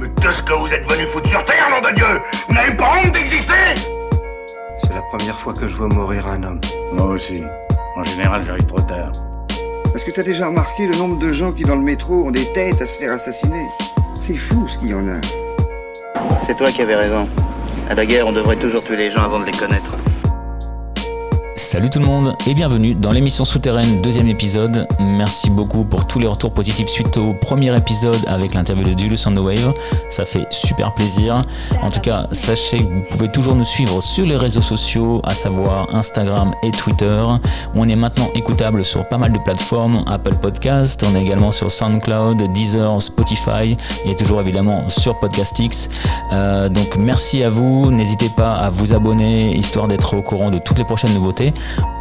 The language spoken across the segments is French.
Mais qu'est-ce que vous êtes venu foutre sur Terre, nom de Dieu? Vous n'avez pas honte d'exister? C'est la première fois que je vois mourir un homme. Moi aussi. En général, j'arrive trop tard. Est-ce que t'as déjà remarqué le nombre de gens qui dans le métro ont des têtes à se faire assassiner? C'est fou ce qu'il y en a. C'est toi qui avais raison. À la guerre, on devrait toujours tuer les gens avant de les connaître. Salut tout le monde et bienvenue dans l'émission Souterraine, deuxième épisode. Merci beaucoup pour tous les retours positifs suite au premier épisode avec l'interview de Julius on the Wave. Ça fait super plaisir. En tout cas, sachez que vous pouvez toujours nous suivre sur les réseaux sociaux, à savoir Instagram et Twitter. On est maintenant écoutable sur pas mal de plateformes, Apple Podcast, on est également sur SoundCloud, Deezer, Spotify et toujours évidemment sur Podcastix. Donc merci à vous, n'hésitez pas à vous abonner histoire d'être au courant de toutes les prochaines nouveautés.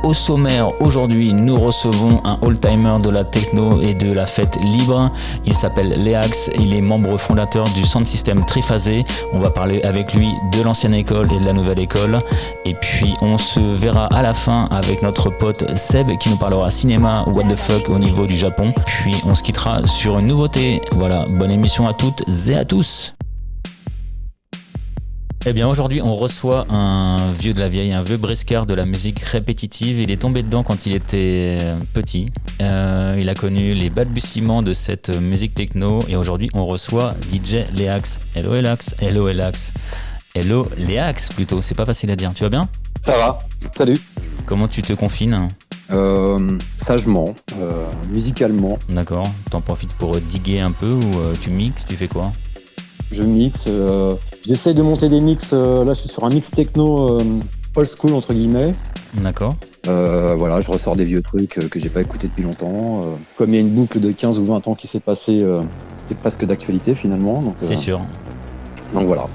Au sommaire, aujourd'hui, nous recevons un all-timer de la techno et de la fête libre. Il s'appelle Leax, il est membre fondateur du sound system Triphasé. On va parler avec lui de l'ancienne école et de la nouvelle école. Et puis, on se verra à la fin avec notre pote Seb qui nous parlera cinéma, what the fuck au niveau du Japon. Puis, on se quittera sur une nouveauté. Voilà, bonne émission à toutes et à tous. Eh bien aujourd'hui on reçoit un vieux de la vieille, un vieux briscard de la musique répétitive. Il est tombé dedans quand il était petit. Il a connu les balbutiements de cette musique techno et aujourd'hui on reçoit DJ Leax. Hello Leax. Hello Leax. Hello Leax plutôt, c'est pas facile à dire. Tu vas bien ? Ça va, salut. Comment tu te confines ? Sagement, musicalement. D'accord, t'en profites pour diguer un peu ou tu mixes, tu fais quoi ? Je mixe, j'essaye de monter des mix, là je suis sur un mix techno old school entre guillemets. D'accord. Voilà, je ressors des vieux trucs que j'ai pas écoutés depuis longtemps. Comme il y a une boucle de 15 ou 20 ans qui s'est passée, c'est presque d'actualité finalement. Donc, c'est sûr. Donc voilà.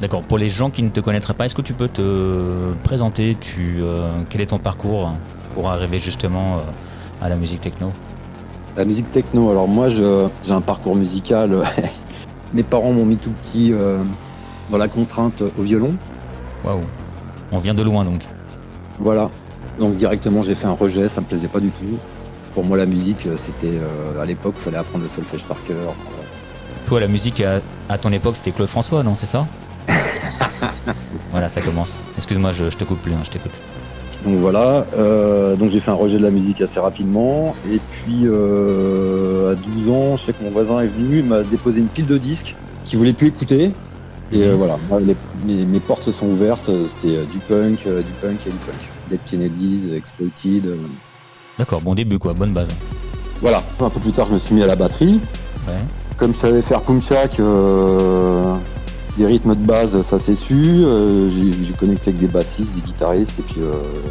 D'accord, pour les gens qui ne te connaîtraient pas, est-ce que tu peux te présenter quel est ton parcours pour arriver justement à la musique techno ? La musique techno, alors moi j'ai un parcours musical... Mes parents m'ont mis tout petit dans la contrainte au violon. Waouh, on vient de loin donc. Voilà, donc directement j'ai fait un rejet, ça me plaisait pas du tout. Pour moi la musique c'était, à l'époque il fallait apprendre le solfège par cœur. Toi la musique à ton époque c'était Claude François, non c'est ça ? Voilà ça commence. Excuse-moi je te coupe plus, je t'écoute. Donc voilà, donc j'ai fait un rejet de la musique assez rapidement et puis à 12 ans, je sais que mon voisin est venu, il m'a déposé une pile de disques qu'il voulait plus écouter et voilà, moi, mes portes se sont ouvertes, c'était du punk et du punk. Dead Kennedys, Exploited. D'accord, bon début quoi, bonne base. Voilà, un peu plus tard je me suis mis à la batterie. Ouais. Comme je savais faire punchak, des rythmes de base, ça s'est su. J'ai connecté avec des bassistes, des guitaristes, et puis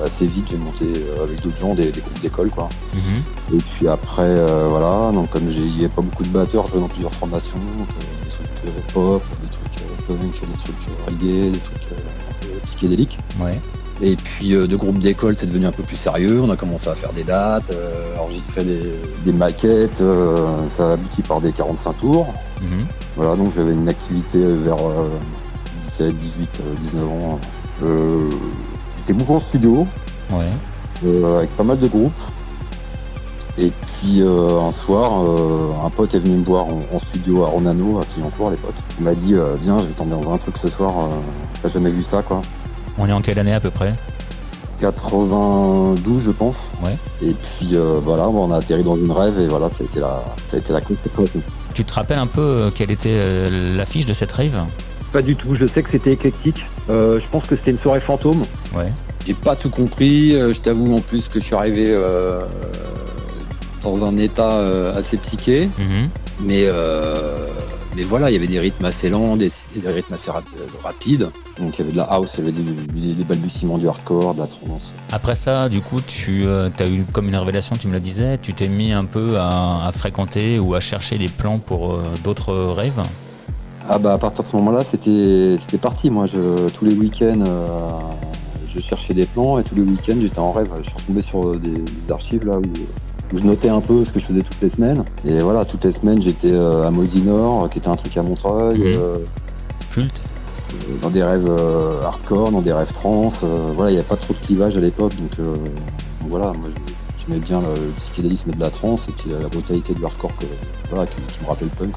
assez vite j'ai monté avec d'autres gens des groupes d'école, quoi. Mm-hmm. Et puis après, voilà, donc comme il n'y avait pas beaucoup de batteurs, je jouais dans plusieurs formations, donc, des trucs pop, des trucs punk, des trucs reggae, des trucs un peu psychédéliques. Ouais. Et puis de groupes d'école, c'est devenu un peu plus sérieux. On a commencé à faire des dates, enregistrer des maquettes. Ça a abouti par des 45 tours. Mm-hmm. Voilà, donc j'avais une activité vers 17, 18, 19 ans. J'étais beaucoup en studio, avec pas mal de groupes. Et puis un soir, un pote est venu me voir en studio à Ronano, à Clignancourt à l'époque. Il m'a dit viens, je vais tomber dans un truc ce soir, t'as jamais vu ça quoi. On est en quelle année à peu près ? 92 je pense. Ouais. Et puis voilà, on a atterri dans une rêve et voilà, ça a été la conséquence. Tu te rappelles un peu quelle était l'affiche de cette rave ? Pas du tout, je sais que c'était éclectique. Je pense que c'était une soirée fantôme. Ouais. J'ai pas tout compris, je t'avoue en plus que je suis arrivé dans un état assez psyché. Mm-hmm. Mais voilà, il y avait des rythmes assez lents, des rythmes assez rapides. Donc il y avait de la house, il y avait des balbutiements du hardcore, de la trance. Après ça, du coup, tu as eu comme une révélation, tu me le disais, tu t'es mis un peu à fréquenter ou à chercher des plans pour d'autres raves ? Ah bah à partir de ce moment-là, c'était parti. Moi, tous les week-ends, je cherchais des plans et tous les week-ends, j'étais en rêve. Je suis retombé sur des archives là où je notais un peu ce que je faisais toutes les semaines. Et voilà, toutes les semaines, j'étais à Mosinor, qui était un truc à Montreuil. Culte. Dans des rêves hardcore, dans des rêves trans. Voilà, il n'y avait pas trop de clivage à l'époque. Donc voilà, moi j'aimais bien le psychédélisme de la trance et puis la brutalité du hardcore qui me rappelle le punk.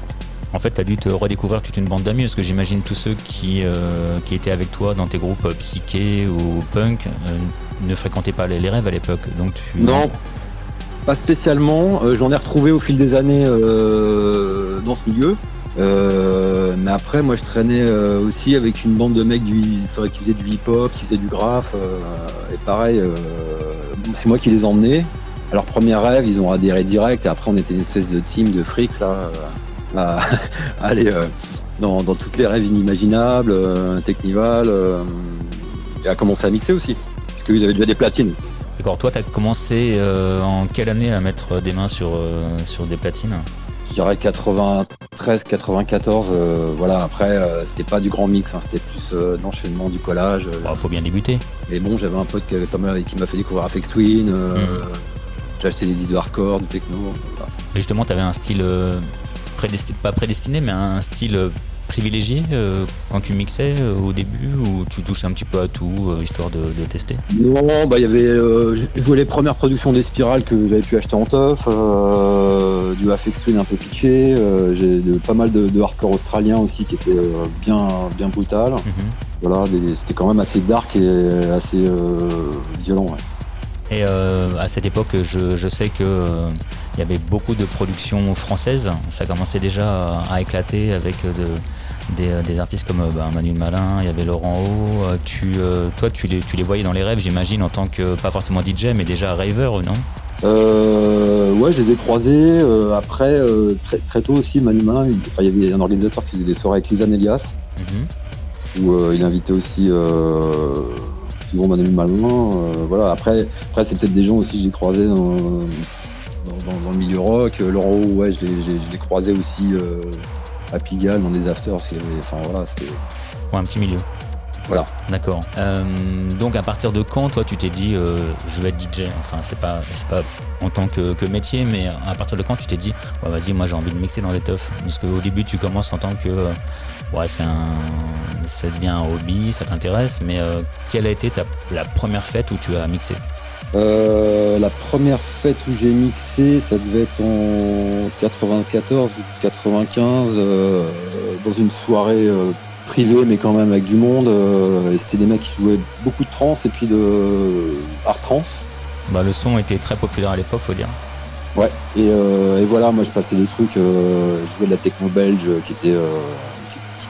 En fait, tu as dû te redécouvrir toute une bande d'amis, parce que j'imagine tous ceux qui étaient avec toi dans tes groupes psyché ou punk ne fréquentaient pas les rêves à l'époque. Donc Non, pas spécialement. J'en ai retrouvé au fil des années dans ce milieu. Mais après, moi, je traînais aussi avec une bande de mecs qui faisaient du hip-hop, qui faisaient du graphe. Et pareil, c'est moi qui les emmenais. À leur premier rêve, ils ont adhéré direct. Et après, on était une espèce de team de freaks, là, à aller dans toutes les rêves inimaginables, Technival, et à commencer à mixer aussi. Parce qu'ils avaient déjà des platines. D'accord, toi, tu as commencé en quelle année à mettre des mains sur des platines ? Je dirais 93, 94, voilà, après c'était pas du grand mix, hein, c'était plus l'enchaînement du collage. Faut bien débuter. Mais bon, j'avais un pote qui m'a fait découvrir Aphex Twin, j'ai acheté des disques de hardcore, de techno. Voilà. Et justement, tu avais un style pas prédestiné, mais un style privilégié quand tu mixais au début, ou tu touchais un petit peu à tout, histoire de tester ? Non, bah il y avait, je jouais les premières productions des Spirales que j'avais pu acheter en teuf, du Aphex Twin un peu pitché, j'ai pas mal de hardcore australien aussi qui était bien brutal. Voilà, c'était quand même assez dark et assez violent. Ouais. Et à cette époque, je sais que il y avait beaucoup de productions françaises. Ça commençait déjà à éclater avec des artistes comme Manu Malin, il y avait Laurent Haut. Toi, tu les voyais dans les rêves, j'imagine, en tant que, pas forcément DJ, mais déjà raver, non ? Ouais, je les ai croisés. Après, très tôt aussi, Manu Malin, il y avait un organisateur qui faisait des soirées avec Lisanne Elias, où il invitait aussi souvent Manu Malin. Voilà. Après, c'est peut-être des gens aussi que j'ai croisés dans le milieu rock. Laurent Haut, ouais, je l'ai croisé aussi à Pigalle dans des afters. Enfin voilà, c'était. Ouais, un petit milieu. Voilà. D'accord. Donc à partir de quand, toi, tu t'es dit je vais être DJ ? Enfin, c'est pas en tant que métier, mais à partir de quand tu t'es dit ouais, vas-y, moi j'ai envie de mixer dans des teufs ? Parce qu'au début, tu commences en tant que ouais, ça devient un hobby, ça t'intéresse, mais quelle a été la première fête où tu as mixé ? La première fête où j'ai mixé, ça devait être en 94 ou 95, dans une soirée privée, mais quand même avec du monde. Et c'était des mecs qui jouaient beaucoup de trance et puis de hard trance. Bah, le son était très populaire à l'époque, faut dire. Ouais, et voilà, moi je passais des trucs, je jouais de la techno belge qui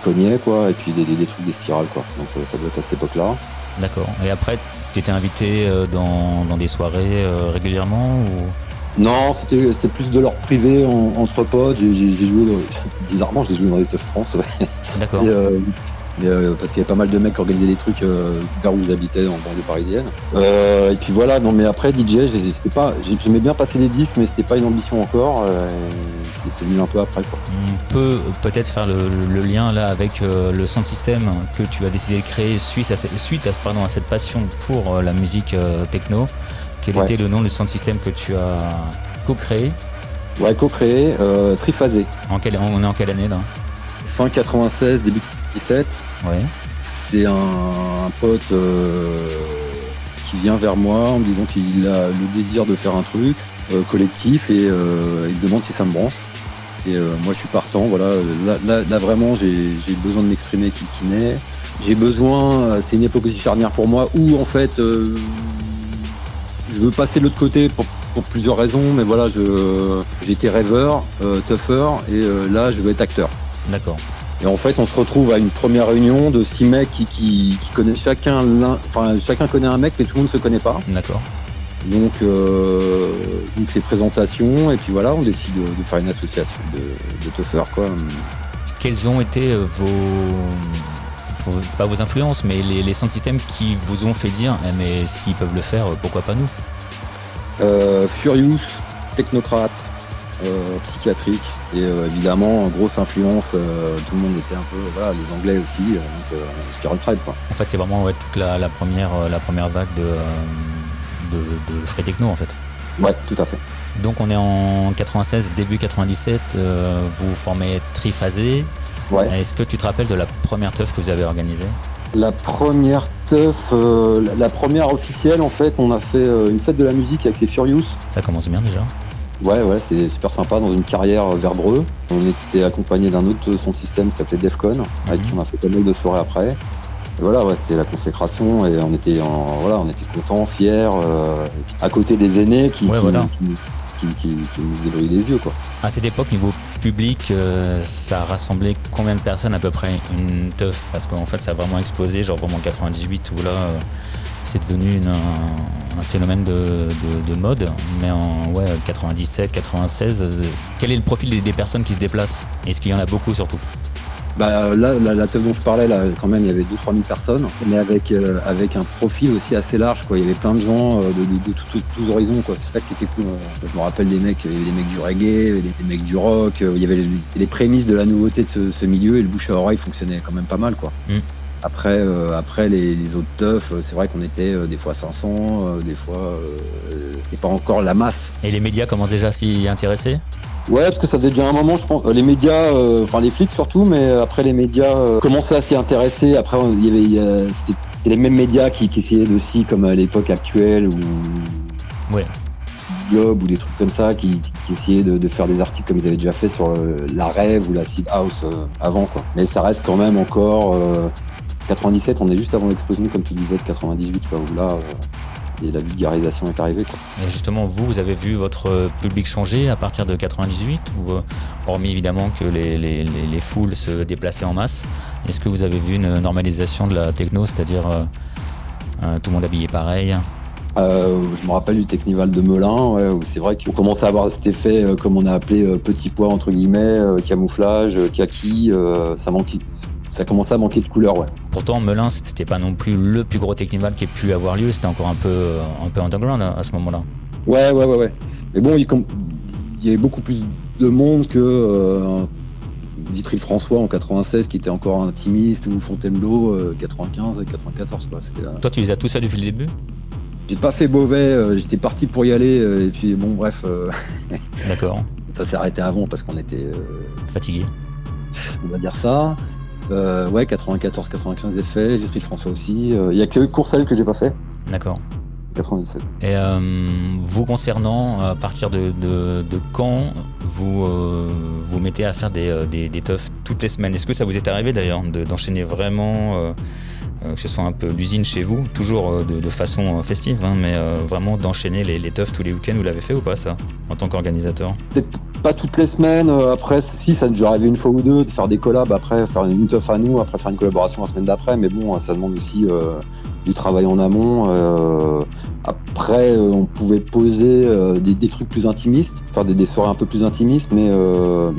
cognait, quoi, et puis des trucs des spirales, quoi. Donc ça doit être à cette époque-là. D'accord. Et après, t'étais invité dans des soirées régulièrement ou... Non, c'était plus de l'ordre privé entre potes. J'ai joué bizarrement, j'ai joué dans des teufs trans. Ouais. D'accord. Parce qu'il y avait pas mal de mecs qui organisaient des trucs vers où j'habitais, en banlieue parisienne. Et puis voilà, non mais après DJ, j'aimais bien passer des disques, mais c'était pas une ambition encore. C'est venu un peu après, quoi. On peut peut-être faire le lien là avec le sound system que tu as décidé de créer suite à cette passion pour la musique techno. Quel était le nom du sound system que tu as co-créé ? Ouais, co-créé, triphasé. On est en quelle année là ? Fin 96, début 17. Ouais. C'est un pote qui vient vers moi en me disant qu'il a le désir de faire un truc collectif et il me demande si ça me branche. Et moi je suis partant, voilà. Là vraiment j'ai besoin de m'exprimer qui naît. J'ai besoin, c'est une époque aussi charnière pour moi où en fait je veux passer de l'autre côté pour plusieurs raisons, mais voilà, j'étais rêveur, tougher, et là je veux être acteur. D'accord. Et en fait, on se retrouve à une première réunion de 6 mecs qui connaissent chacun connaît un mec, mais tout le monde ne se connaît pas. D'accord. Donc c'est présentation, et puis voilà, on décide de faire une association de teufeurs, quoi. Quelles ont été pas vos influences, mais les sound systems qui vous ont fait dire mais s'ils peuvent le faire, pourquoi pas nous ? Furious, Technocrate, Psychiatrique, et évidemment grosse influence, tout le monde était un peu, voilà, les Anglais aussi, donc Spiral Tribe, quoi. En fait c'est vraiment toute la première vague de free techno en fait. Ouais, tout à fait. Donc on est en 96, début 97, vous formez Triphasé. Ouais. Est-ce que tu te rappelles de la première teuf que vous avez organisée ? La première teuf, la première officielle, en fait, on a fait une fête de la musique avec les Furious. Ça commence bien déjà. Ouais, c'est super sympa, dans une carrière vers Dreux. On était accompagné d'un autre son système qui s'appelait Defcon, avec qui on a fait pas mal de soirées après. Et voilà, c'était la consécration et on était contents, fiers, à côté des aînés qui nous faisaient briller les yeux, quoi. À cette époque, niveau public, ça rassemblait combien de personnes à peu près, une teuf? Parce qu'en fait, ça a vraiment explosé, genre vraiment en 98, où là, c'est devenu un phénomène de mode. Mais en 97, 96, quel est le profil des personnes qui se déplacent? Est-ce qu'il y en a beaucoup surtout? Bah là, la teuf dont je parlais, là, quand même, il y avait 2-3 000 personnes, mais avec un profil aussi assez large, quoi. Il y avait plein de gens de tous horizons, quoi. C'est ça qui était cool. Je me rappelle des mecs du reggae, des mecs du rock. Il y avait les prémices de la nouveauté de ce milieu, et le bouche à oreille fonctionnait quand même pas mal, quoi. Après les autres teufs, c'est vrai qu'on était des fois 500, des fois et pas encore la masse. Et les médias commencent déjà à s'y intéresser? Ouais, parce que ça faisait déjà un moment, je pense. Les médias, les flics surtout, mais après les médias commençaient à s'y intéresser. Après, c'était les mêmes médias qui essayaient aussi, comme à l'époque actuelle, ou Globe ou des trucs comme ça, qui essayaient de faire des articles comme ils avaient déjà fait sur la rave ou la Seed House avant, quoi. Mais ça reste quand même encore 97, on est juste avant l'explosion, comme tu disais, de 98, quoi, où là. Et la vulgarisation est arrivée, quoi. Et justement, vous avez vu votre public changer à partir de 98 ou hormis évidemment que les foules se déplaçaient en masse, est-ce que vous avez vu une normalisation de la techno, c'est-à-dire tout le monde habillé pareil? Je me rappelle du Technival de Melun, où c'est vrai qu'on commençait à avoir cet effet, comme on a appelé petit pois entre guillemets, camouflage, kaki, ça commençait à manquer de couleur, ouais. Pourtant, Melun, c'était pas non plus le plus gros Technival qui ait pu avoir lieu, c'était encore un peu underground à ce moment-là. Ouais. Mais bon, il y avait beaucoup plus de monde que Vitry-François en 96, qui était encore intimiste, ou Fontainebleau 95 et 94, quoi. Toi, tu les as tous fait depuis le début? J'ai pas fait Beauvais, j'étais parti pour y aller, et puis bon, bref. D'accord. Ça s'est arrêté avant parce qu'on était fatigué. On va dire ça. 94, 95 j'ai fait, Vitry-François aussi. Il y a que Courcelles que j'ai pas fait. D'accord. 97. Et vous concernant, à partir de quand vous mettez à faire des teufs toutes les semaines? Est-ce que ça vous est arrivé d'ailleurs d'enchaîner vraiment, que ce soit un peu l'usine chez vous, toujours de façon festive, hein, mais vraiment d'enchaîner les teufs tous les week-ends? Vous l'avez fait ou pas, ça, en tant qu'organisateur? Peut-être pas toutes les semaines, après si, ça nous est arrivé une fois ou deux de faire des collabs, après faire une teuf à nous, après faire une collaboration la semaine d'après, mais bon, ça demande aussi du travail en amont. Après, on pouvait poser des trucs plus intimistes, faire des soirées un peu plus intimistes, mais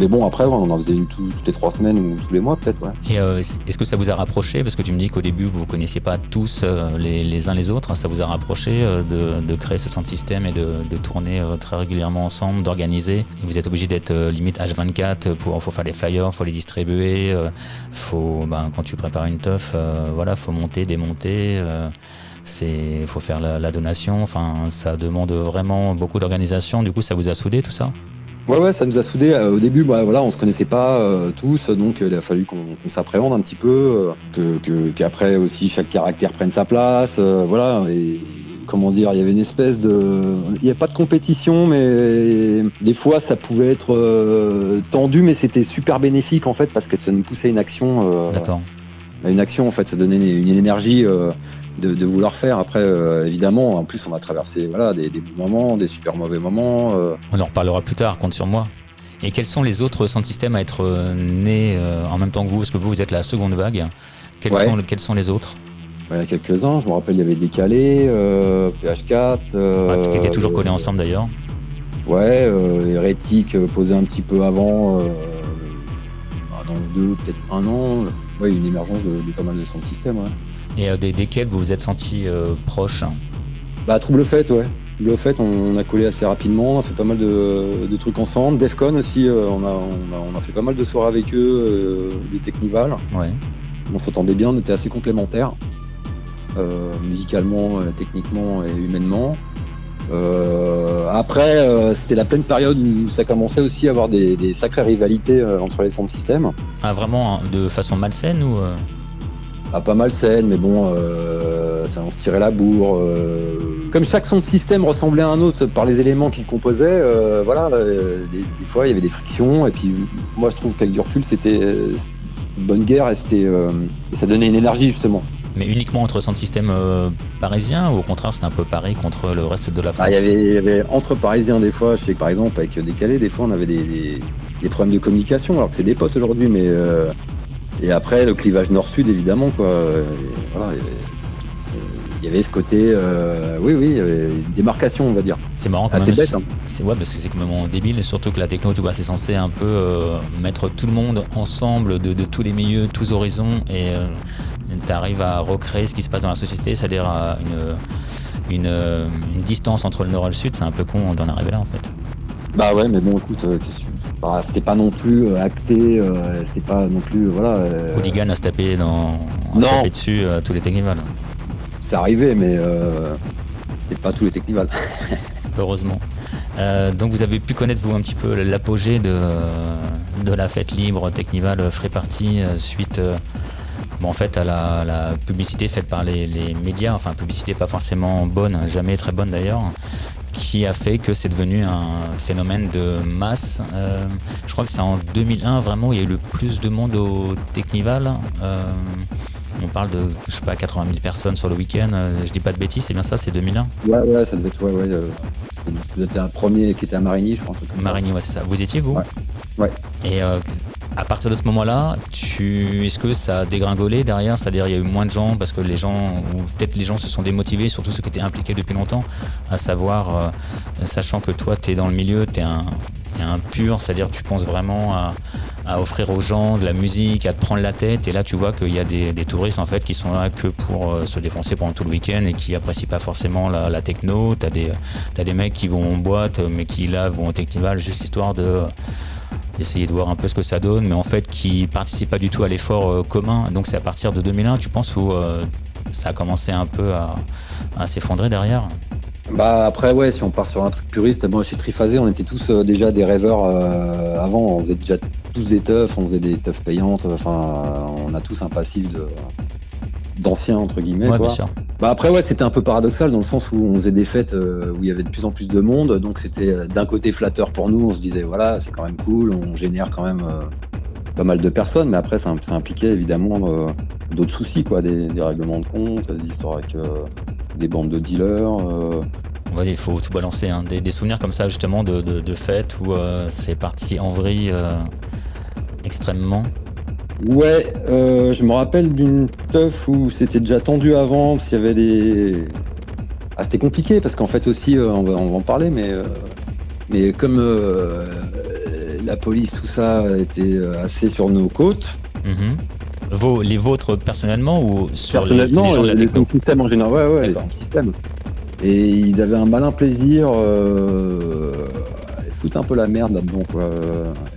bon, après, on en faisait une toutes les 3 semaines ou tous les mois, peut-être, ouais. Et est-ce que ça vous a rapproché? Parce que tu me dis qu'au début, vous ne connaissiez pas tous les uns les autres. Ça vous a rapproché de créer ce sound system et de tourner très régulièrement ensemble, d'organiser? Et vous êtes obligé d'être limite H24, faut faire les flyers, faut les distribuer, quand tu prépares une teuf, faut monter, démonter. Faut faire la donation, ça demande vraiment beaucoup d'organisation. Du coup, ça vous a soudé tout ça? Ouais, ça nous a soudés. Au début, on se connaissait pas tous, donc il a fallu qu'on s'appréhende un petit peu, qu'après aussi chaque caractère prenne sa place, et comment dire, il y avait une espèce il n'y a pas de compétition, mais des fois ça pouvait être tendu, mais c'était super bénéfique en fait, parce que ça nous poussait à une action. D'accord. Une action en fait, ça donnait une énergie de vouloir faire. Après, évidemment, en plus on a traversé des bons moments, des super mauvais moments. On en reparlera plus tard, compte sur moi. Et quels sont les autres sound systems à être nés en même temps que vous? Parce que vous êtes la seconde vague. Quels sont les autres? Il y a quelques-uns, je me rappelle, il y avait Décalé, PH4. Qui étaient toujours collés ensemble d'ailleurs. Ouais, Hérétique posé un petit peu avant, dans 2, peut-être 1 an. Ouais, une émergence de pas mal de sound systems, ouais. Et desquels vous vous êtes senti proche? Trouble Fête, ouais. Trouble Fête, on a collé assez rapidement, on a fait pas mal de trucs ensemble. Defcon aussi, on a fait pas mal de soirées avec eux, des Technival. Ouais. On s'entendait bien, on était assez complémentaires, musicalement, techniquement et humainement. Après, c'était la pleine période où ça commençait aussi à avoir des sacrées rivalités entre les sound systems. Ah, vraiment de façon malsaine ou Pas malsaine, mais bon, on se tirait la bourre. Comme chaque son de système ressemblait à un autre par les éléments qu'il composait, des fois il y avait des frictions. Et puis moi je trouve qu'avec du recul c'était une bonne guerre et ça donnait une énergie justement. Mais uniquement entre centres système parisiens ou au contraire c'était un peu pareil contre le reste de la France? Il y avait entre parisiens des fois, je sais que par exemple avec Décalé, des fois on avait des problèmes de communication alors que c'est des potes aujourd'hui, mais et après le clivage nord-sud évidemment quoi. Il y avait ce côté, il y avait une démarcation on va dire. C'est marrant quand assez même. Bête, hein. C'est parce que c'est complètement débile, et surtout que la techno, tu vois, c'est censé un peu mettre tout le monde ensemble de tous les milieux, tous horizons, et tu arrives à recréer ce qui se passe dans la société, c'est-à-dire une distance entre le nord et le sud. C'est un peu con d'en arriver là en fait. Bah ouais, mais bon écoute, c'était pas non plus acté, c'était pas non plus Hooligan à se taper dessus à tous les technivals. C'est arrivé, mais c'est pas tous les technivals. Heureusement. Donc vous avez pu connaître vous un petit peu l'apogée de la fête libre Technival Free Party suite en fait à la publicité faite par les médias, enfin publicité pas forcément bonne, jamais très bonne d'ailleurs, qui a fait que c'est devenu un phénomène de masse. Je crois que c'est en 2001 vraiment où il y a eu le plus de monde au Technival. On parle de, 80 000 personnes sur le week-end. Je dis pas de bêtises, c'est bien ça, c'est 2001? Ouais, ça devait être, ça devait être un premier qui était à Marigny, je crois, un truc comme Marigny, ouais, c'est ça. Vous étiez, vous? Ouais. Et à partir de ce moment-là, est-ce que ça a dégringolé derrière? C'est-à-dire, il y a eu moins de gens parce que les gens se sont démotivés, surtout ceux qui étaient impliqués depuis longtemps, à savoir, sachant que toi, t'es dans le milieu, t'es un pur, c'est-à-dire tu penses vraiment à offrir aux gens de la musique, à te prendre la tête, et là tu vois qu'il y a des touristes en fait qui sont là que pour se défoncer pendant tout le week-end et qui apprécient pas forcément la techno. T'as des mecs qui vont en boîte mais qui là vont au Technival juste histoire d'essayer de voir un peu ce que ça donne, mais en fait qui participent pas du tout à l'effort commun. Donc c'est à partir de 2001, tu penses, où ça a commencé un peu à s'effondrer derrière? Bah après ouais, si on part sur un truc puriste, moi chez Triphasé on était tous déjà des rêveurs avant, on faisait déjà tous des teufs, on faisait des teufs payantes, enfin on a tous un passif d'anciens entre guillemets. Ouais, quoi. Bien sûr. Bah après ouais, c'était un peu paradoxal dans le sens où on faisait des fêtes où il y avait de plus en plus de monde, donc c'était d'un côté flatteur pour nous, on se disait voilà c'est quand même cool, on génère quand même pas mal de personnes, mais après ça impliquait évidemment d'autres soucis quoi, des règlements de compte, des histoires avec des bandes de dealers. Vas-y, il faut tout balancer, hein. Des souvenirs comme ça justement de fêtes où c'est parti en vrille extrêmement. Ouais, je me rappelle d'une teuf où c'était déjà tendu avant, parce qu'il y avait des... Ah, c'était compliqué, parce qu'en fait aussi, on va en parler, mais comme la police, tout ça, était assez sur nos côtes. Mm-hmm. Les vôtres personnellement ou sur personnellement, les gens de la techno? système en général, ouais, les systèmes. Et ils avaient un malin plaisir foutre un peu la merde là-dedans, quoi.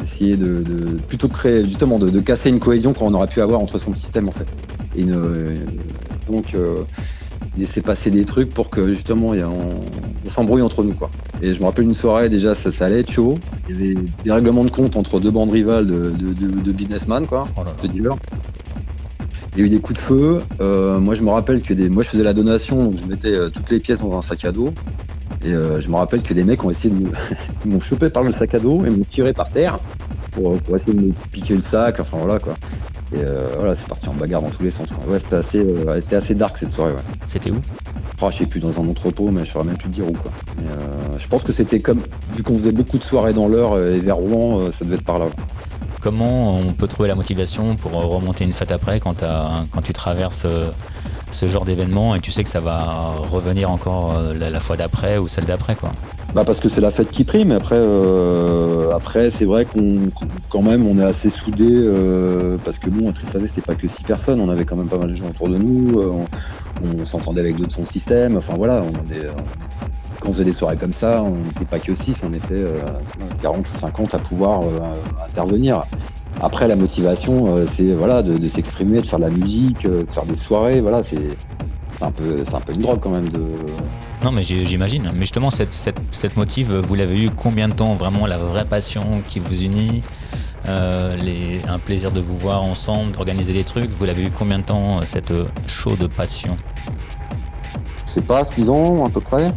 Essayer de plutôt créer, justement, de casser une cohésion qu'on aurait pu avoir entre son système, en fait. Donc, laisser passer des trucs pour que, justement, on s'embrouille entre nous, quoi. Et je me rappelle une soirée, déjà, ça allait être chaud. Il y avait des règlements de compte entre deux bandes rivales de businessmen, quoi, de dealers. Il y a eu des coups de feu. Moi, je me rappelle que moi, je faisais la donation, donc je mettais toutes les pièces dans un sac à dos. Et je me rappelle que des mecs ont essayé de ils m'ont chopé par le sac à dos et m'ont tiré par terre pour essayer de me piquer le sac. Enfin voilà quoi. Et voilà, c'est parti en bagarre dans tous les sens, quoi. Ouais, c'était assez dark cette soirée. Ouais. C'était où? Je sais plus, dans un entrepôt, mais je saurais même plus te dire où, quoi. Mais, je pense que c'était comme, vu qu'on faisait beaucoup de soirées dans l'heure et vers Rouen, ça devait être par là. Ouais. Comment on peut trouver la motivation pour remonter une fête après quand tu traverses ce genre d'événement et tu sais que ça va revenir encore la fois d'après ou celle d'après, quoi? Bah parce que c'est la fête qui prime. Après c'est vrai quand même on est assez soudés parce que nous à Triphasé c'était pas que 6 personnes, on avait quand même pas mal de gens autour de nous, on s'entendait avec d'autres sons système, enfin voilà, quand on faisait des soirées comme ça, on n'était pas que 6, on était 40 ou 50 à pouvoir intervenir. Après la motivation c'est voilà de s'exprimer, de faire de la musique, de faire des soirées, voilà, c'est un peu une drogue quand même de... Non mais j'imagine, mais justement cette motive, vous l'avez eu combien de temps, vraiment la vraie passion qui vous unit, un plaisir de vous voir ensemble, d'organiser des trucs, vous l'avez eu combien de temps cette chaude passion? sais pas, 6 ans à peu près,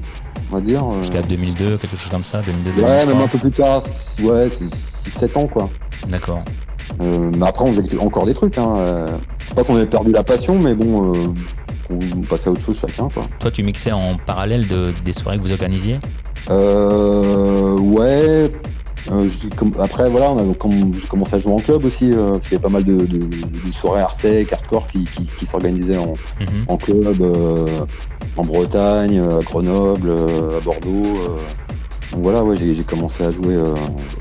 on va dire. Jusqu'à 2002, quelque chose comme ça, 2002, Ouais, 2003. même un peu plus tard, ouais, 6-7 ans quoi. D'accord. Mais après, on faisait encore des trucs. C'est pas qu'on avait perdu la passion, mais bon, on passait à autre chose chacun, quoi. Toi, tu mixais en parallèle des soirées que vous organisiez ? Ouais. Après, voilà, j'ai commencé à jouer en club aussi, parce qu'il y avait pas mal de soirées art-tech, hardcore qui s'organisaient en club, en Bretagne, à Grenoble, à Bordeaux. Donc voilà, ouais, j'ai commencé à jouer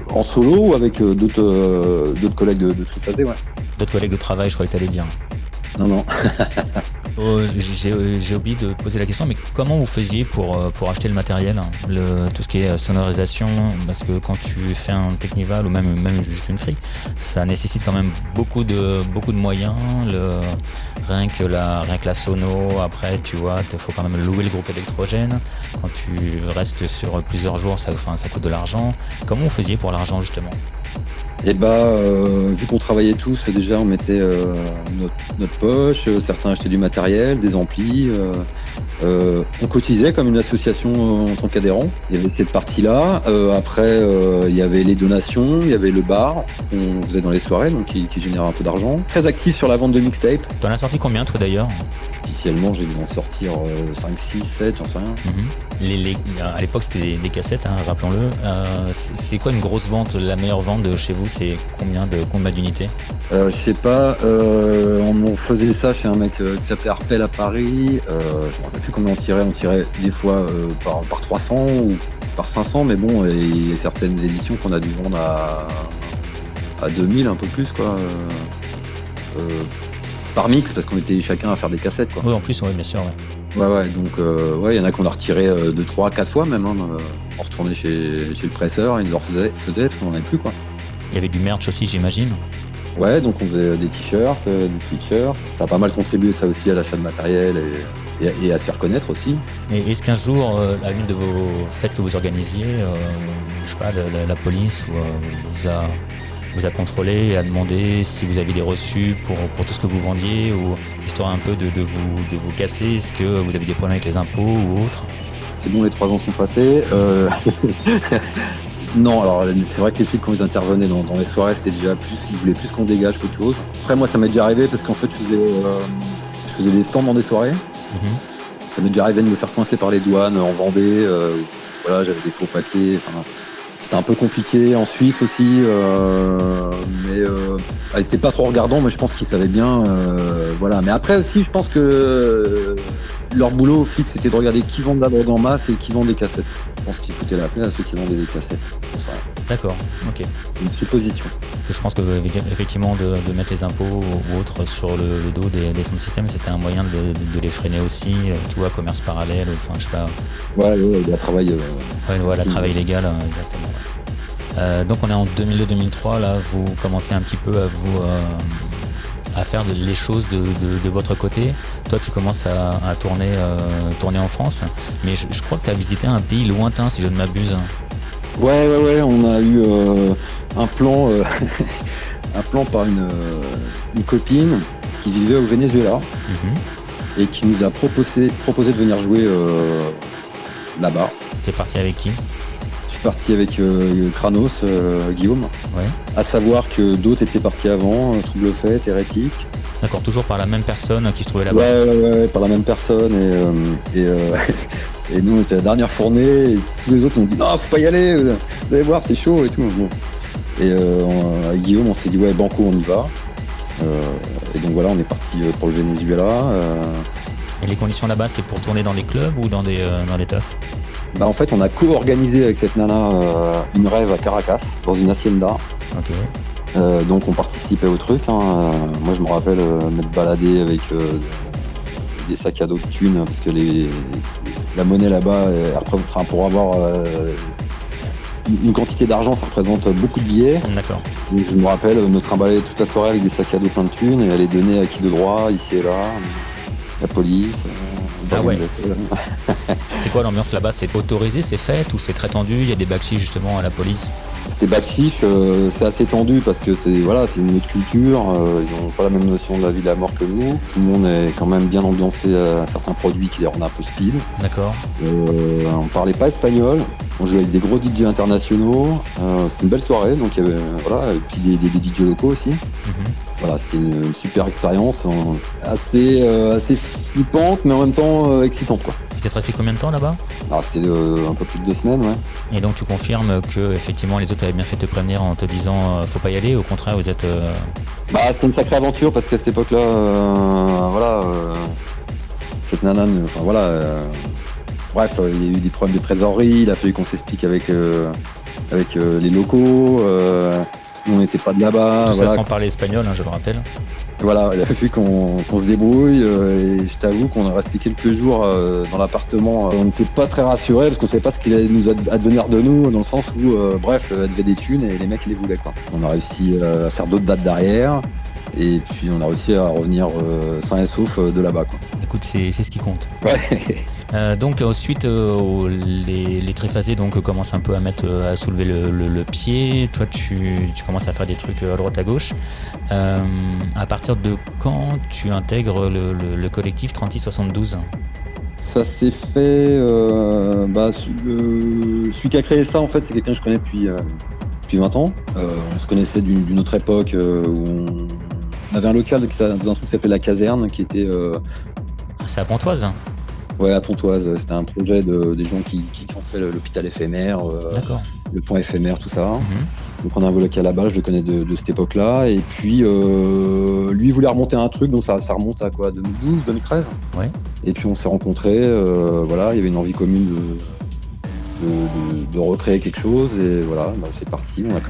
en solo ou avec d'autres collègues de Triphasé, ouais. D'autres collègues de travail, je croyais que t'allais dire. Non. J'ai oublié de poser la question, mais comment vous faisiez pour acheter le matériel, tout ce qui est sonorisation, parce que quand tu fais un Technival ou même juste une free, ça nécessite quand même beaucoup de moyens, rien que la sono, après tu vois, il faut quand même louer le groupe électrogène, quand tu restes sur plusieurs jours, ça coûte de l'argent. Comment vous faisiez pour l'argent justement ? Et vu qu'on travaillait tous, déjà on mettait notre poche, certains achetaient du matériel, des amplis, on cotisait comme une association en tant qu'adhérent. Il y avait cette partie-là. Après, il y avait les donations, il y avait le bar qu'on faisait dans les soirées, donc qui générait un peu d'argent. Très actif sur la vente de mixtape. T'en as sorti combien toi d'ailleurs ? Officiellement, j'ai dû en sortir 5, 6, 7, j'en sais rien. À l'époque, c'était des cassettes, rappelons-le. C'est quoi une grosse vente, la meilleure vente de chez vous ? C'est combien d'unités ? Je sais pas, on faisait ça chez un mec qui s'appelait Arpel à Paris. Je me rappelle plus combien on tirait des fois par 300 ou par 500, mais bon, il y a certaines éditions qu'on a dû vendre à 2000, un peu plus, quoi. Par mix, parce qu'on était chacun à faire des cassettes, quoi. Oui, en plus, ouais, bien sûr. Ouais, donc il y en a qu'on a retiré 2, 3, 4 fois même. On retournait chez le presseur, ils nous en faisaient parce qu'on n'en avait plus, quoi. Il y avait du merch aussi, j'imagine. Ouais, donc on faisait des t-shirts, des sweatshirts. Ça a pas mal contribué ça aussi à l'achat de matériel et à se faire connaître aussi. Et est-ce qu'un jour, à l'une de vos fêtes que vous organisiez, je sais pas, la police vous a contrôlé et a demandé si vous aviez des reçus pour tout ce que vous vendiez, ou histoire un peu de vous casser? Est-ce que vous avez des problèmes avec les impôts ou autre? C'est bon, les 3 ans sont passés. Non, alors c'est vrai que les flics, quand ils intervenaient dans les soirées, c'était déjà plus, ils voulaient plus qu'on dégage qu'autre chose. Après, moi, ça m'est déjà arrivé parce qu'en fait, je faisais des stands dans des soirées. Ça m'est déjà arrivé de me faire coincer par les douanes en Vendée. Voilà, j'avais des faux papiers. C'était un peu compliqué en Suisse aussi, mais ils étaient pas trop regardants, mais je pense qu'ils savaient bien. Voilà. Mais après aussi, je pense que leur boulot aux flics, c'était de regarder qui vend de la drogue en masse et qui vend des cassettes. Je pense qu'ils foutaient la paix à ceux qui vendaient des cassettes. D'accord, ok. Une supposition. Je pense que effectivement de mettre les impôts ou autres sur le dos des centres systèmes, c'était un moyen de les freiner aussi, tu vois, commerce parallèle, enfin je sais pas. Ouais, il y a travail. Ouais, voilà, travail légal, exactement. Ouais. Donc on est en 2002-2003, là, vous commencez un petit peu à faire les choses de votre côté. Toi, tu commences à tourner en France, mais je crois que tu as visité un pays lointain, si je ne m'abuse. Ouais, on a eu un plan par une copine qui vivait au Venezuela et qui nous a proposé de venir jouer là-bas. T'es parti avec qui? Je suis parti avec Kranos, Guillaume. Ouais. À savoir que d'autres étaient partis avant, Trouble Fête, Hérétique. D'accord, toujours par la même personne qui se trouvait là-bas. Ouais, par la même personne et nous on était à la dernière fournée et tous les autres nous ont dit non, faut pas y aller, vous allez voir, c'est chaud et tout. Bon. Et avec Guillaume on s'est dit ouais, banco, on y va. Et donc voilà, on est parti pour le Venezuela. Et les conditions là-bas, c'est pour tourner dans les clubs ou dans des teufs? En fait, on a co-organisé avec cette nana une rêve à Caracas, dans une hacienda. Ok. Donc on participait au truc. Moi je me rappelle m'être baladé avec des sacs à dos de thunes, parce que la monnaie là-bas, pour avoir une quantité d'argent, ça représente beaucoup de billets. D'accord. Donc je me rappelle me trimballer toute la soirée avec des sacs à dos plein de thunes et aller donner à qui de droit, ici et là, la police. Ah ouais. C'est quoi l'ambiance là-bas? C'est autorisé, c'est fête ou c'est très tendu? Il y a des bakchis justement à la police? C'était bakchiche, c'est assez tendu parce que c'est une autre culture, ils n'ont pas la même notion de la vie de la mort que nous. Tout le monde est quand même bien ambiancé à certains produits qui les rendent un peu speed. D'accord. On parlait pas espagnol, on jouait avec des gros DJ internationaux, c'est une belle soirée, donc il y avait et puis des DJ locaux aussi. Voilà, c'était une super expérience, assez flippante mais en même temps excitante quoi. Et t'es resté combien de temps là-bas? Alors c'était un peu plus de 2 semaines, ouais. Et donc tu confirmes que effectivement les autres avaient bien fait de te prévenir en te disant faut pas y aller, au contraire vous êtes... C'était une sacrée aventure parce qu'à cette époque-là, cette nana, bref, il y a eu des problèmes de trésorerie, il a fallu qu'on s'explique avec les locaux, on n'était pas de là-bas. Tout ça sans parler espagnol, je le rappelle. Voilà, il a fallu qu'on se débrouille et je t'avoue qu'on est resté quelques jours dans l'appartement. On n'était pas très rassurés parce qu'on savait pas ce qu'il allait nous advenir de nous, dans le sens où, elle devait des thunes et les mecs les voulaient quoi. On a réussi à faire d'autres dates derrière et puis on a réussi à revenir sain et sauf de là-bas quoi. Écoute, c'est ce qui compte. Ouais. Donc ensuite les triphasés donc commencent un peu à soulever le pied. Toi tu commences à faire des trucs à droite à gauche. À partir de quand tu intègres le collectif 3672? Ça s'est fait. Celui qui a créé ça en fait c'est quelqu'un que je connais depuis 20 ans. On se connaissait d'une autre époque où on avait un local dans un truc qui s'appelait La Caserne qui était. C'est à Pontoise? Ouais, à Pontoise, c'était un projet des gens qui ont fait l'hôpital éphémère, le pont éphémère, tout ça. Donc on a un local là-bas, je le connais de cette époque-là. Et puis lui voulait remonter un truc, donc ça remonte à quoi, 2012, 2013. Ouais. Et puis on s'est rencontrés, il y avait une envie commune de recréer quelque chose et voilà, c'est parti. On a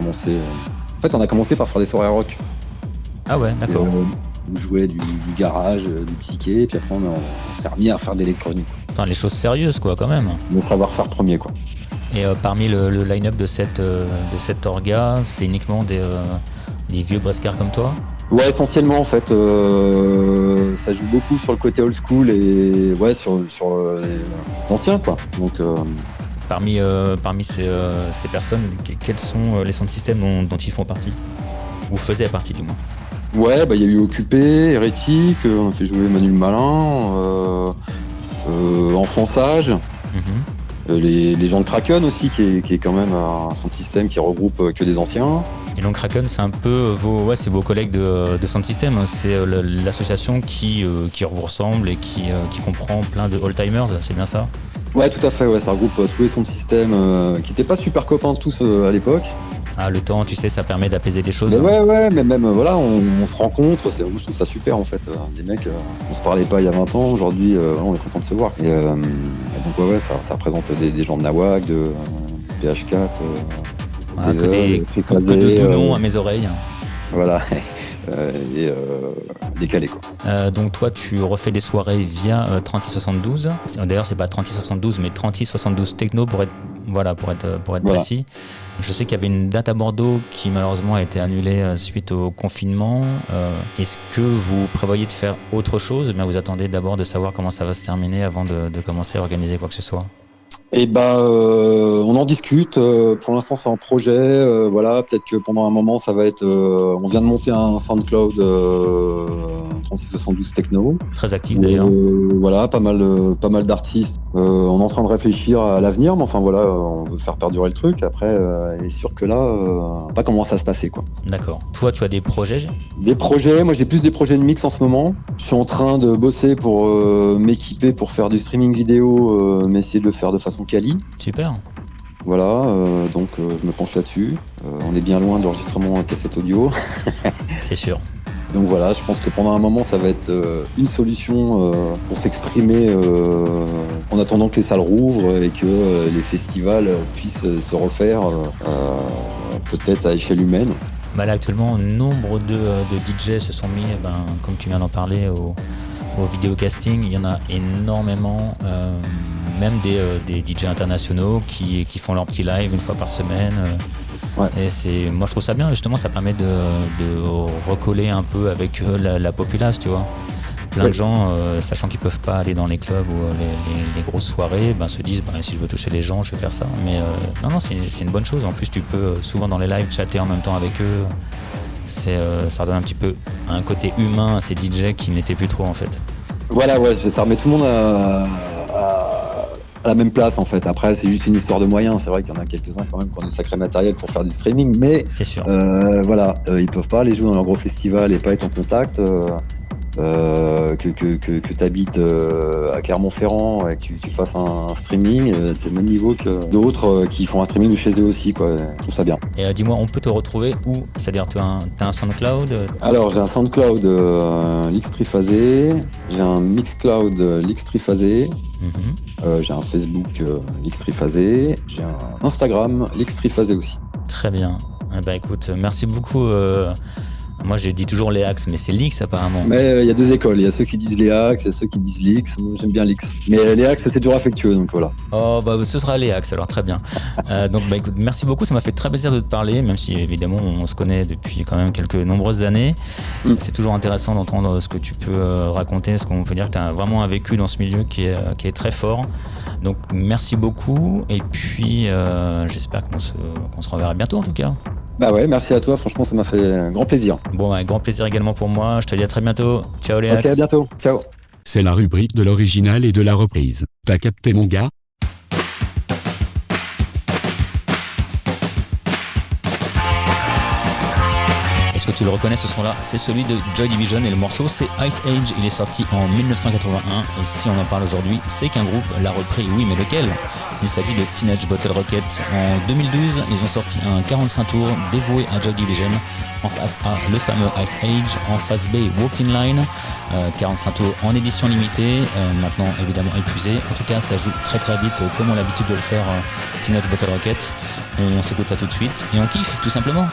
commencé par faire des soirées rock. Ah ouais, d'accord. On jouait du garage, du psyché, et puis après on s'est remis à faire de l'électronique. Enfin, les choses sérieuses quoi quand même. Le savoir-faire premier quoi. Et parmi le line-up de cette orga, c'est uniquement des vieux brescards comme toi? Ouais, essentiellement en fait, ça joue beaucoup sur le côté old school et sur les anciens quoi. Donc parmi ces personnes, quels sont les sound systems dont ils font partie? Ou faisaient partie du moins? Ouais, il y a eu Occupé, Hérétique, on a fait jouer Manu le Malin, Enfant Sage, les gens de Kraken aussi, qui est quand même un sound system qui regroupe que des anciens. Et donc Kraken, c'est un peu vos collègues de sound system, c'est l'association qui vous ressemble et qui comprend plein de old-timers, c'est bien ça? Ouais, tout à fait, ça regroupe tous les sound systems qui n'étaient pas super copains tous à l'époque. Ah, le temps, tu sais, ça permet d'apaiser des choses. Mais mais même, on se rencontre, je trouve ça super en fait. Des mecs, on se parlait pas il y a 20 ans, aujourd'hui, on est content de se voir. Et donc, ça représente des gens de Nawak, de PH4, que de doux noms à mes oreilles. Voilà. Décalé quoi. Donc toi tu refais des soirées via 3672. D'ailleurs c'est pas 3672 mais 3672 Techno pour être précis. Je sais qu'il y avait une date à Bordeaux qui malheureusement a été annulée suite au confinement. Est-ce que vous prévoyez de faire autre chose? Mais vous attendez d'abord de savoir comment ça va se terminer avant de commencer à organiser quoi que ce soit? On en discute. Pour l'instant, c'est en projet. Peut-être que pendant un moment, ça va être. On vient de monter un SoundCloud 3672 Techno. Très actif d'ailleurs. Pas mal d'artistes. On est en train de réfléchir à l'avenir, mais on veut faire perdurer le truc. Après, il est sûr que là, pas comment ça va se passer quoi. D'accord. Toi, tu as des projets? Des projets. Moi, j'ai plus des projets de mix en ce moment. Je suis en train de bosser pour m'équiper pour faire du streaming vidéo, mais essayer de le faire de façon quali. Super. Voilà, donc je me penche là-dessus. On est bien loin de l'enregistrement cassette audio. C'est sûr. Donc voilà, je pense que pendant un moment, ça va être une solution pour s'exprimer en attendant que les salles rouvrent et que les festivals puissent se refaire peut-être à échelle humaine. Là, actuellement, nombre de DJ se sont mis, comme tu viens d'en parler, au vidéocasting. Il y en a énormément, même des DJ internationaux qui font leur petit live une fois par semaine. Ouais. Et moi je trouve ça bien, justement, ça permet de recoller un peu avec la populace, tu vois. plein de gens, sachant qu'ils peuvent pas aller dans les clubs ou les grosses soirées, se disent si je veux toucher les gens, je vais faire ça. Mais non, c'est une bonne chose. En plus, tu peux souvent dans les lives chatter en même temps avec eux. Ça redonne un petit peu un côté humain à ces DJ qui n'étaient plus trop en fait. Voilà, ouais, ça remet tout le monde à la même place en fait. Après, c'est juste une histoire de moyens. C'est vrai qu'il y en a quelques-uns quand même qui ont du sacré matériel pour faire du streaming, mais c'est sûr. Ils peuvent pas aller jouer dans leur gros festival et pas être en contact. Que tu habites à Clermont-Ferrand et que tu fasses un streaming, t'es au même niveau que d'autres qui font un streaming de chez eux aussi, quoi. Je trouve ça bien. Et dis-moi, on peut te retrouver où ? C'est-à-dire, tu as un SoundCloud ? Alors, j'ai un SoundCloud Lix Triphasé, j'ai un Mixcloud Lix Triphasé, j'ai un Facebook Lix Triphasé, j'ai un Instagram Lix Triphasé aussi. Très bien. Écoute, merci beaucoup. Moi, j'ai dit toujours Léax, mais c'est Lix apparemment. Mais il y a deux écoles. Il y a ceux qui disent Léax et ceux qui disent Lix. Moi, j'aime bien Lix. Mais Léax, c'est toujours affectueux, donc voilà. Oh, ce sera Léax, alors très bien. Donc, écoute, merci beaucoup. Ça m'a fait très plaisir de te parler, même si évidemment, on se connaît depuis quand même quelques nombreuses années. C'est toujours intéressant d'entendre ce que tu peux raconter, ce qu'on peut dire que tu as vraiment un vécu dans ce milieu qui est très fort. Donc, merci beaucoup. Et puis, j'espère qu'on se reverra bientôt en tout cas. Bah ouais, merci à toi, franchement ça m'a fait un grand plaisir. Bon, grand plaisir également pour moi, je te dis à très bientôt. Ciao Léax. Ok, à bientôt, ciao. C'est la rubrique de l'original et de la reprise. T'as capté mon gars ? Est-ce que tu le reconnais ce son-là ? C'est celui de Joy Division et le morceau c'est Ice Age. Il est sorti en 1981 et si on en parle aujourd'hui, c'est qu'un groupe l'a repris. Oui, mais lequel ? Il s'agit de Teenage Bottle Rocket. En 2012, ils ont sorti un 45 tours dévoué à Joy Division. En face A, le fameux Ice Age. En face B, Walking Line. 45 tours en édition limitée. Maintenant, évidemment, épuisé. En tout cas, ça joue très très vite comme on a l'habitude de le faire Teenage Bottle Rocket. On s'écoute ça tout de suite et on kiffe tout simplement.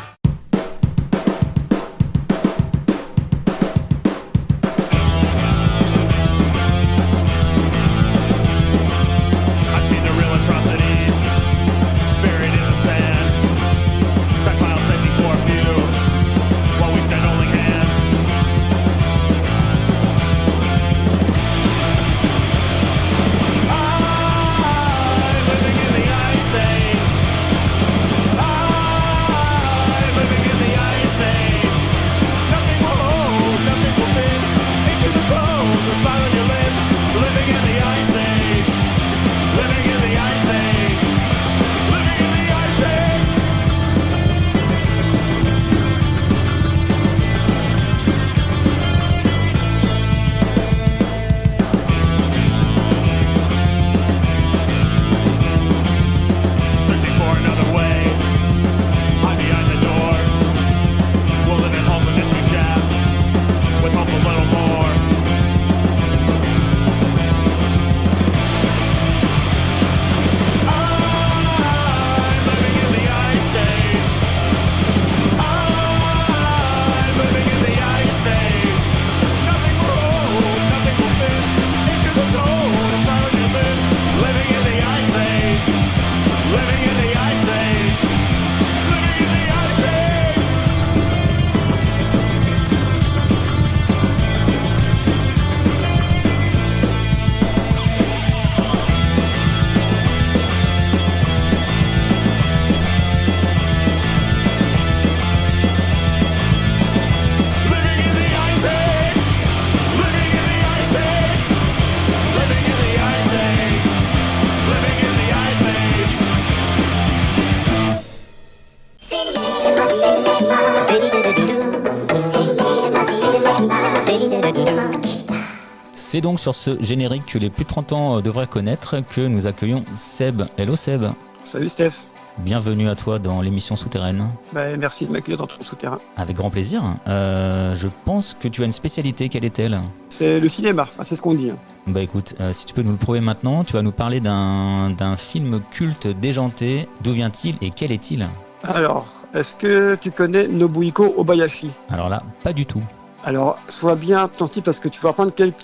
C'est donc sur ce générique que les plus de 30 ans devraient connaître que nous accueillons Seb. Hello Seb. Salut Steph. Bienvenue à toi dans l'émission Souterraine. Merci de m'accueillir dans ton souterrain. Avec grand plaisir. Je pense que tu as une spécialité, quelle est-elle ? C'est le cinéma, c'est ce qu'on dit. Écoute, si tu peux nous le prouver maintenant, tu vas nous parler d'un film culte déjanté. D'où vient-il et quel est-il ? Alors, est-ce que tu connais Nobuhiko Obayashi ? Alors là, pas du tout. Alors, sois bien attentif parce que tu vas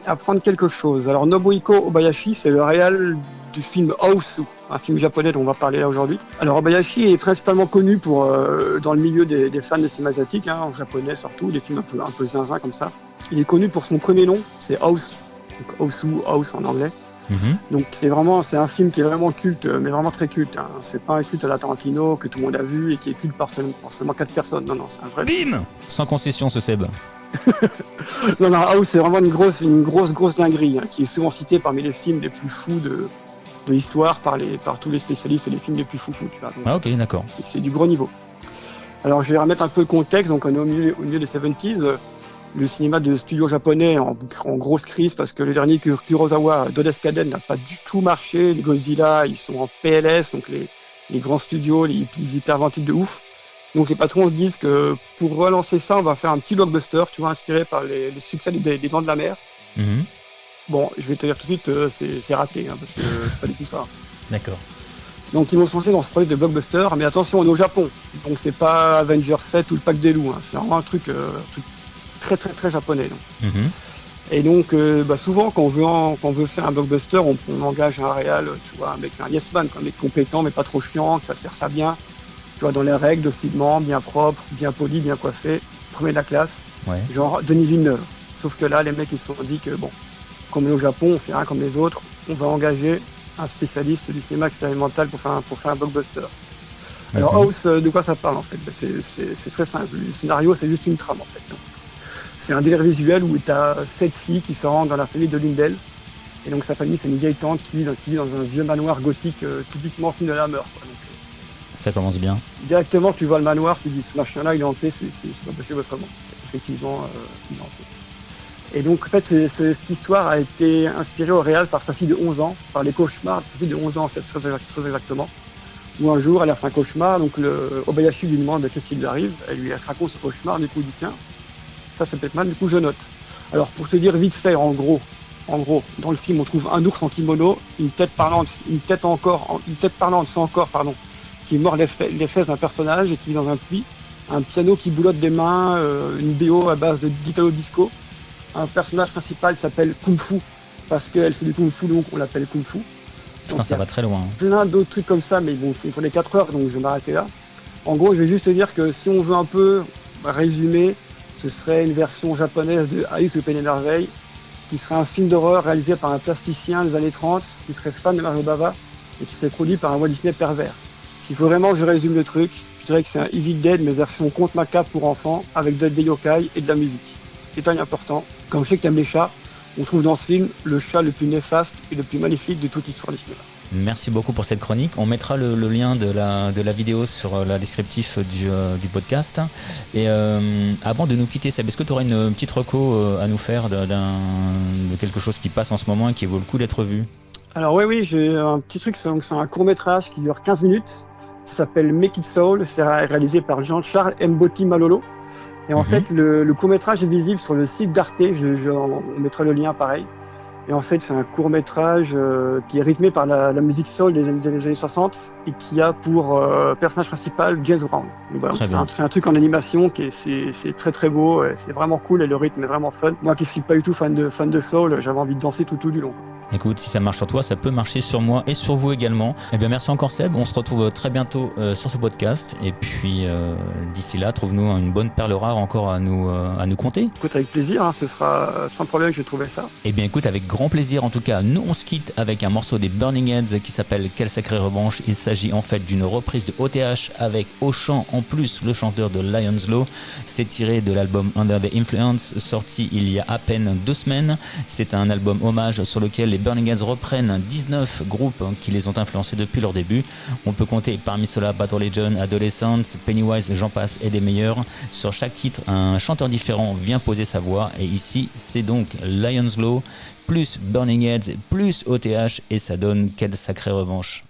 apprendre quelque chose. Alors, Nobuhiko Obayashi, c'est le réal du film House, un film japonais dont on va parler là aujourd'hui. Alors, Obayashi est principalement connu pour, dans le milieu des fans de cinéma asiatique, en japonais surtout, des films un peu zinzin comme ça. Il est connu pour son premier nom, c'est House, donc House en anglais. Donc c'est un film qui est vraiment culte, mais vraiment très culte. Hein. C'est pas un culte à la Tarantino que tout le monde a vu et qui est culte par seulement 4 personnes. Non, c'est un vrai. Bim ! Sans concession, ce Seb. non, House, c'est vraiment une grosse dinguerie, hein, qui est souvent citée parmi les films les plus fous de l'histoire par tous les spécialistes et les films les plus fous, tu vois. Donc, ok, d'accord. C'est du gros niveau. Alors je vais remettre un peu le contexte. Donc on est au milieu des 70s. Le cinéma de studio japonais en grosse crise parce que le dernier Kurosawa, Dodescaden, n'a pas du tout marché. Les Godzilla, ils sont en PLS, donc les grands studios, ils hyperventilent de ouf. Donc les patrons se disent que pour relancer ça, on va faire un petit blockbuster, tu vois, inspiré par les succès des Dents de la Mer. Bon, je vais te dire tout de suite, c'est raté, hein, parce que c'est pas du tout ça. D'accord. Donc ils vont se lancer dans ce projet de blockbuster, mais attention, on est au Japon, donc c'est pas Avengers 7 ou le Pack des loups, hein. C'est vraiment un truc très très très japonais. Donc. Et donc souvent quand on veut faire un blockbuster, on engage un réal, tu vois, avec un yes man, un mec compétent mais pas trop chiant, qui va faire ça bien, tu vois, dans les règles, docilement, bien propre, bien poli, bien coiffé, premier de la classe, genre Denis Villeneuve. Sauf que là les mecs ils se sont dit que bon, comme on est au Japon, on fait rien comme les autres, on va engager un spécialiste du cinéma expérimental pour faire un blockbuster. Alors House, de quoi ça parle en fait? C'est très simple, le scénario c'est juste une trame en fait. C'est un délire visuel où tu as 7 filles qui se rendent dans la famille de l'une d'elles. Et donc sa famille, c'est une vieille tante qui vit dans un vieux manoir gothique typiquement film de la Hammer. Quoi. Donc, ça commence bien. Directement, tu vois le manoir, tu dis ce machin-là, il est hanté, c'est pas possible autrement. Effectivement, il est hanté. Et donc en fait, cette histoire a été inspirée au réal par sa fille de 11 ans, par les cauchemars de sa fille de 11 ans en fait, très exactement. Où un jour, elle a fait un cauchemar, donc Obayashi lui demande qu'est-ce qui lui arrive, elle lui raconte ce cauchemar, du coup il dit tiens, ça peut être mal, du coup je note. Alors pour te dire vite fait, en gros, dans le film on trouve un ours en kimono, une tête parlante sans corps, qui mord les fesses d'un personnage et qui vit dans un puits, un piano qui boulotte des mains, une BO à base d'Italo Disco. Un personnage principal s'appelle Kung Fu, parce qu'elle fait du Kung Fu, donc on l'appelle Kung Fu. Putain, ça va très loin. Plein d'autres trucs comme ça, mais bon, il faut les 4 heures, donc je vais m'arrêter là. En gros, je vais juste te dire que si on veut un peu résumer, ce serait une version japonaise de Alice au Pays des Merveilles, qui serait un film d'horreur réalisé par un plasticien des années 30, qui serait fan de Mario Bava, et qui serait produit par un Walt Disney pervers. S'il faut vraiment que je résume le truc, je dirais que c'est un Evil Dead, mais version conte macabre pour enfants, avec des yokai et de la musique. Détail important, comme je sais que t'aimes les chats, on trouve dans ce film le chat le plus néfaste et le plus magnifique de toute l'histoire du cinéma. Merci beaucoup pour cette chronique. On mettra le lien de la vidéo sur le descriptif du podcast. Et avant de nous quitter, Seb, est-ce que tu aurais une petite reco à nous faire de quelque chose qui passe en ce moment et qui vaut le coup d'être vu? Alors oui, j'ai un petit truc, c'est un court-métrage qui dure 15 minutes. Ça s'appelle Make It Soul, c'est réalisé par Jean-Charles Mboti Malolo. Et en fait, le court-métrage est visible sur le site d'Arte, on mettra le lien pareil. Et en fait, c'est un court-métrage qui est rythmé par la musique soul des années 60 et qui a pour personnage principal James Brown. Donc, voilà, c'est un truc en animation c'est très très beau, c'est vraiment cool et le rythme est vraiment fun. Moi qui suis pas du tout fan de soul, j'avais envie de danser tout du long. Écoute, si ça marche sur toi, ça peut marcher sur moi et sur vous également. Eh bien, merci encore Seb. On se retrouve très bientôt sur ce podcast. Et puis, d'ici là, trouve-nous une bonne perle rare encore à nous conter. Écoute, avec plaisir, hein, ce sera sans problème que je vais trouver ça. Eh bien, écoute, avec grand plaisir. En tout cas, nous, on se quitte avec un morceau des Burning Heads qui s'appelle Quelle sacrée revanche. Il s'agit en fait d'une reprise de OTH avec au chant en plus le chanteur de Lion's Law. C'est tiré de l'album Under the Influence, sorti il y a à peine 2 semaines. C'est un album hommage sur lequel les Burning Heads reprennent 19 groupes qui les ont influencés depuis leur début. On peut compter parmi ceux-là Battle Legion, Adolescents, Pennywise, j'en passe et des meilleurs. Sur chaque titre, un chanteur différent vient poser sa voix et ici, c'est donc Lion's Law plus Burning Heads plus OTH et ça donne Quelle sacrée revanche.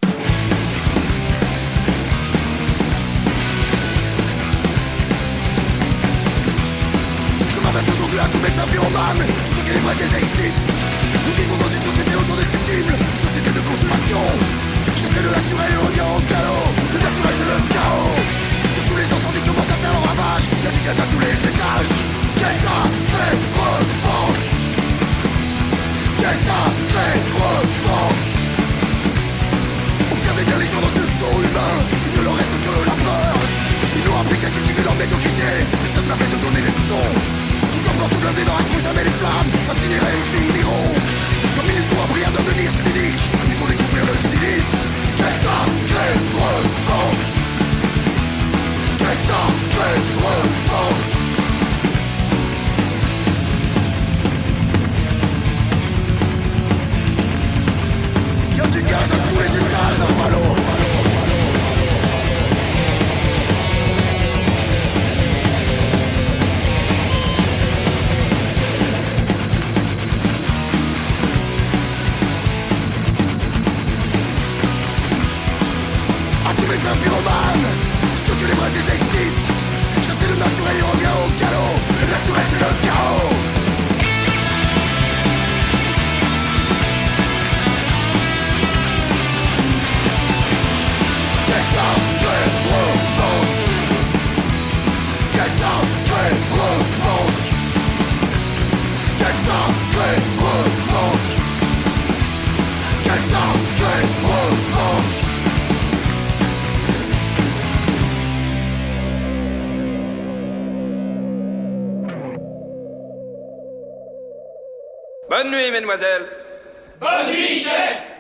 Je m'adresse aujourd'hui à tous mes pyromanes, tous ceux qui les pressent et excitent. Nous vivons dans une société autodestructible, société de consommation. J'essaie le naturel et le revient au galop. Le naturel c'est le chaos. Que tous les gens sont dit commencent à faire leur ravage. Y'a du gaz à tous les étages. Quelle sacrée revanche. Quelle sacrée revanche. Observez bien les gens dans ce saut humain. Il ne leur reste que la peur. Ils n'ont appris qu'à cultiver leur médiocrité. Et ça se permet de donner des leçons. Tout comme dans tout blindé dans la trouche. incinérés finiront comme ils sont appris à devenir cyniques. Il faut découvrir le sinistre. Quelle sacrée revanche. Quelle sacrée revanche. Y'a du gaz à tous les étages d'un ballon. Un pyromane, ceux que les brasiers excitent. Chasser le naturel, il revient au galop. Le naturel, c'est le chaos. Quelle sacrée revanche. Quelle sacrée revanche. Quelle sacrée revanche. Quelle sacrée revanche. Bonne nuit, mesdemoiselles. Bonne nuit, chef.